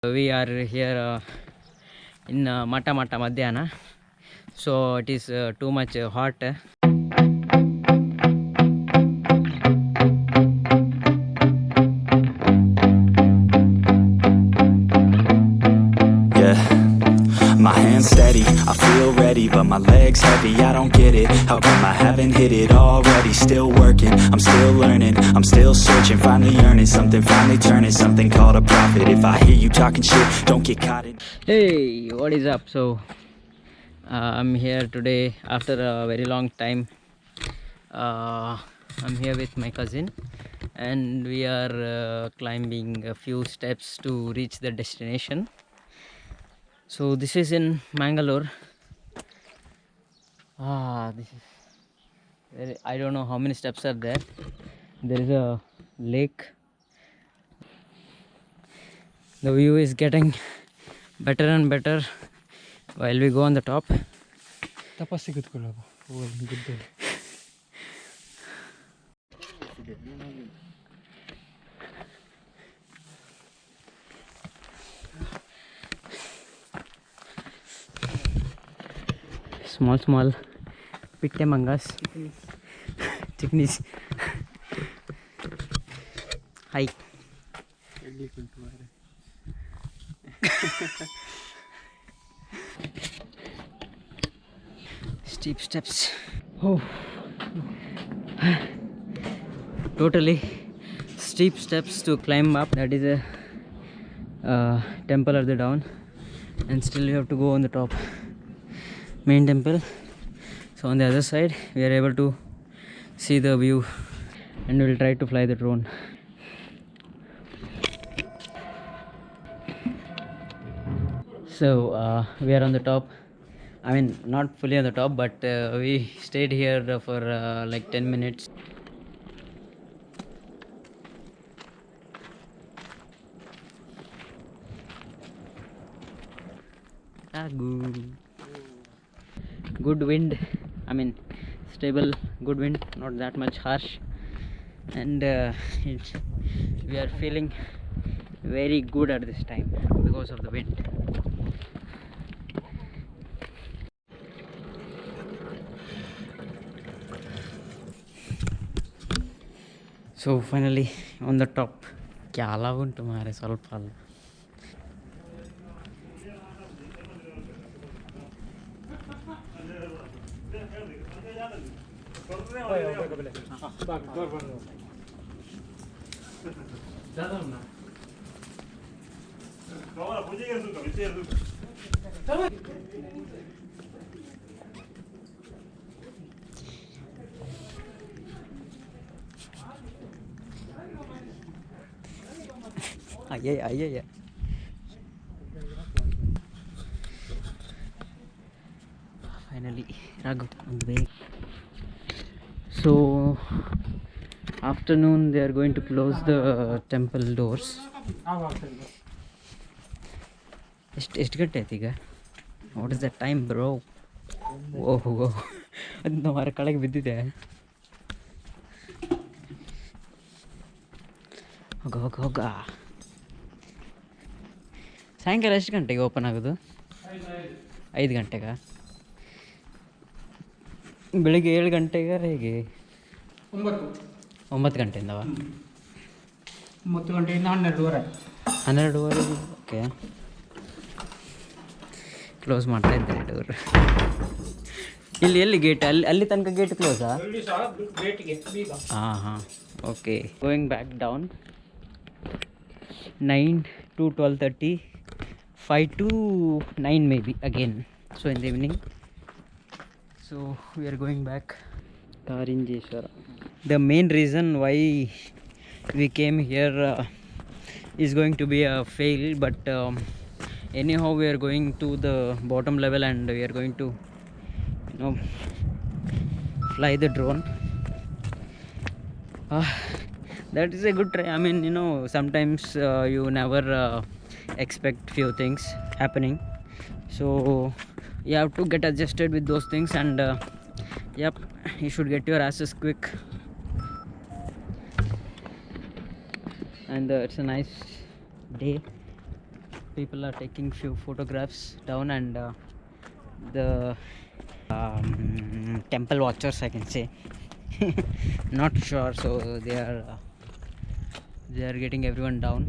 We are here in Mata Mata Madhyana, so it is too much hot. Yeah, my hands steady, I feel ready, but my legs heavy, I don't get it. How come I haven't hit it already? Still working, I'm still learning, I'm still searching, finally earning something, finally turning something called a profit. If I hear you talking shit, don't get caught in. Hey, what is up? So I'm here today after a very long time. I'm here with my cousin and we are climbing a few steps to reach the destination. So this is in Mangalore. This is I don't know how many steps are there. There is a lake. The view is getting better and better while we go on the top. Small pitte mangas, chickens. Hi. Steep steps. Oh, totally steep steps to climb up. That is a temple at the down, and still you have to go on the top. Main temple. So on the other side we are able to see the view, and we will try to fly the drone. So we are on the top. I mean, not fully on the top, but we stayed here for like 10 minutes. Good wind, I mean stable, good wind, not that much harsh, and we are feeling very good at this time because of the wind. So finally on the top. क्या अलग उंटु मारे ಸ್ವಲ್ಪ ಅಲ್ಲ. Yeah. Finally, Raghu on the way. So afternoon they are going to close the temple doors. ಎಷ್ಟು ಗಂಟೆ ಆಯ್ತು ಈಗ? What is the time bro? ಓಹೋ, ಅದು ಮರ ಕೆಳಗೆ ಬಿದ್ದಿದೆ. ಹೋಗ ಸಾಯಂಕಾಲ ಎಷ್ಟು ಗಂಟೆಗೆ ಓಪನ್ ಆಗೋದು? 5 ಗಂಟೆಗಾ? ಬೆಳಿಗ್ಗೆ 7 ಗಂಟೆಗೆ ಹೇಗೆ? 9 ಗಂಟೆಯಿಂದವ? 9 ಗಂಟೆಯಿಂದ 12:30. ಓಕೆ, ಕ್ಲೋಸ್ ಮಾಡ್ತಾ ಇದ್ದಾರೆ ಡೋರ್. ಎಲ್ಲಿ ಗೇಟ್? ಅಲ್ಲಿ ತನಕ ಗೇಟ್ ಕ್ಲೋಸಾ? ಹಾಂ okay. Going back down. 9 to 12:30, 5 to 9 maybe again, so in the evening. So we are going back Karinjeshwara. The main reason why we came here is going to be a fail, but anyhow we are going to the bottom level and we are going to fly the drone. That is a good try. I mean, sometimes you never expect few things happening, so you have to get adjusted with those things, and yep, you should get your asses quick. And it's a nice day. people are taking few photographs down, and the temple watchers, I can say. Not sure, so they are getting everyone down.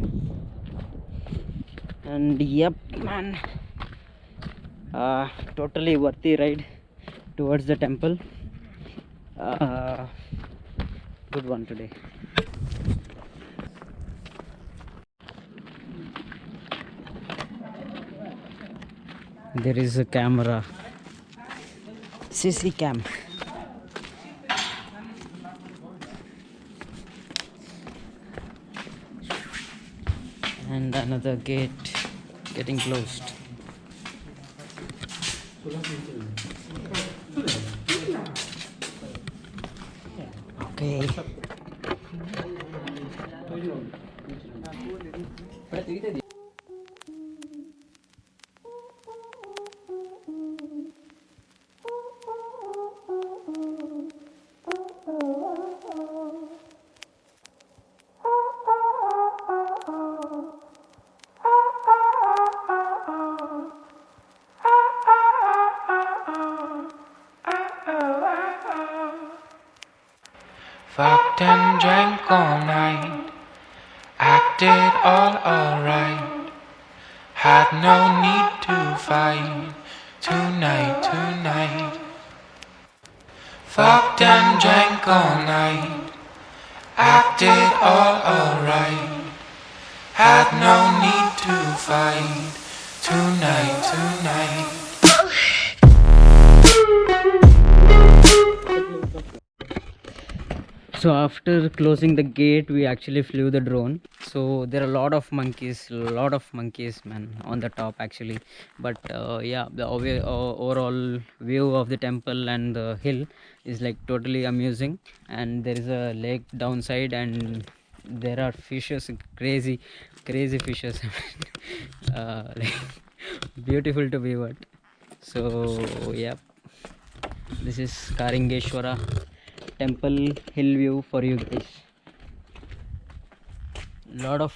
And yep, man, totally worthy ride towards the temple. Good one today. There is a camera, CC cam. And another gate getting closed. Okay. Fucked and drank all night, acted all alright. Had no need to fight tonight. Fucked and drank all night, acted all alright. Had no need to fight tonight. So after closing the gate, we actually flew the drone. So there are a lot of monkeys, man, on the top actually. But yeah, the overall view of the temple and the hill is like totally amusing. And there is a lake downside, and there are fishes, crazy fishes. Like, beautiful to be what. So yeah, this is Karingeshwara temple hill view for you guys. Lot of,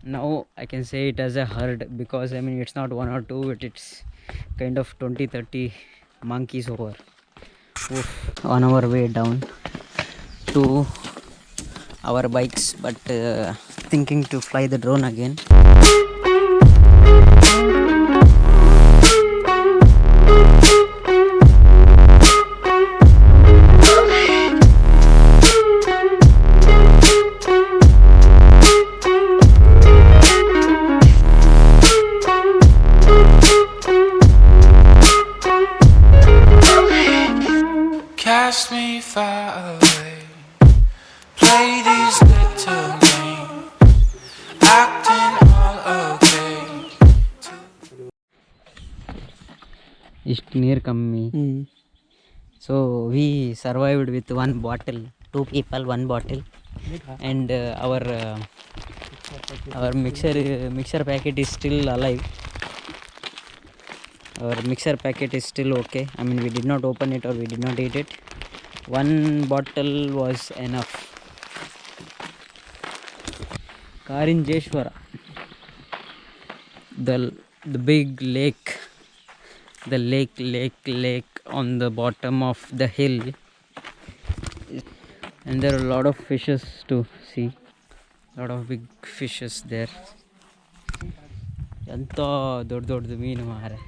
now I can say it as a herd, because I mean it's not one or two, but it's kind of 20-30 monkeys over. Oof. On our way down to our bikes, but thinking to fly the drone again. Cast me far away, play these little games, acting all okay. Ist near kammi. So we survived with one bottle, 2 people, 1 bottle, and our mixer packet is still alive. Our mixer packet is still okay. I mean, we did not open it or we did not eat it. 1 bottle was enough. Karingeshwara, the big lake, the lake on the bottom of the hill, and there are a lot of fishes to see. Lot of big fishes there. ಎಂತ ದೊಡ್ಡ ಮೀನು ಮಾರೆ.